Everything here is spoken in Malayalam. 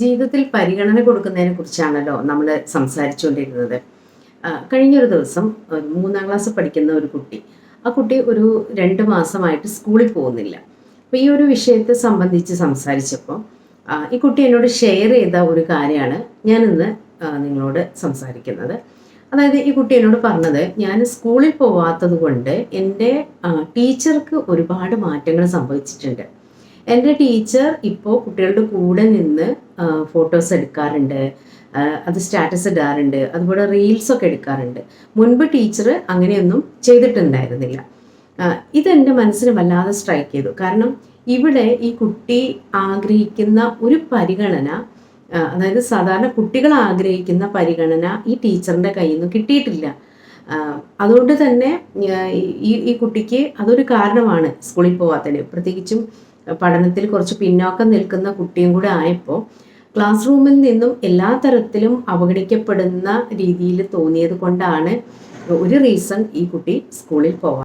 ജീവിതത്തിൽ പരിഗണന കൊടുക്കുന്നതിനെ കുറിച്ചാണല്ലോ നമ്മൾ സംസാരിച്ചുകൊണ്ടിരുന്നത്. കഴിഞ്ഞൊരു ദിവസം 3ാം ക്ലാസ് പഠിക്കുന്ന ഒരു കുട്ടി, ആ കുട്ടി ഒരു 2 മാസമായിട്ട് സ്കൂളിൽ പോകുന്നില്ല. അപ്പോൾ ഈ ഒരു വിഷയത്തെ സംബന്ധിച്ച് സംസാരിച്ചപ്പോൾ ഈ കുട്ടി എന്നോട് ഷെയർ ചെയ്ത ഒരു കാര്യമാണ് ഞാനിന്ന് നിങ്ങളോട് സംസാരിക്കുന്നത്. അതായത് ഈ കുട്ടി എന്നോട് പറഞ്ഞത്, ഞാൻ സ്കൂളിൽ പോവാത്തത് കൊണ്ട് എൻ്റെ ടീച്ചർക്ക് ഒരുപാട് മാറ്റങ്ങൾ സംഭവിച്ചിട്ടുണ്ട്. എൻ്റെ ടീച്ചർ ഇപ്പോൾ കുട്ടികളുടെ കൂടെ നിന്ന് ഫോട്ടോസ് എടുക്കാറുണ്ട്, അത് സ്റ്റാറ്റസ് ഇടാറുണ്ട്, അതുപോലെ റീൽസൊക്കെ എടുക്കാറുണ്ട്. മുൻപ് ടീച്ചർ അങ്ങനെയൊന്നും ചെയ്തിട്ടുണ്ടായിരുന്നില്ല. ഇതെൻ്റെ മനസ്സിന് വല്ലാതെ സ്ട്രൈക്ക് ചെയ്തു. കാരണം ഇവിടെ ഈ കുട്ടി ആഗ്രഹിക്കുന്ന ഒരു പരിഗണന, അതായത് സാധാരണ കുട്ടികൾ ആഗ്രഹിക്കുന്ന പരിഗണന ഈ ടീച്ചറിൻ്റെ കയ്യിൽ നിന്ന് കിട്ടിയിട്ടില്ല. അതുകൊണ്ട് തന്നെ ഈ കുട്ടിക്ക് അതൊരു കാരണമാണ് സ്കൂളിൽ പോകാത്തതിന്. പ്രത്യേകിച്ചും പഠനത്തിൽ കുറച്ച് പിന്നോക്കം നിൽക്കുന്ന കുട്ടിയും കൂടെ ആയപ്പോൾ ക്ലാസ് റൂമിൽ നിന്നും എല്ലാ തരത്തിലും അവഗണിക്കപ്പെടുന്ന രീതിയിൽ തോന്നിയത് കൊണ്ടാണ് ഒരു റീസൺ ഈ കുട്ടി സ്കൂളിൽ പോകാൻ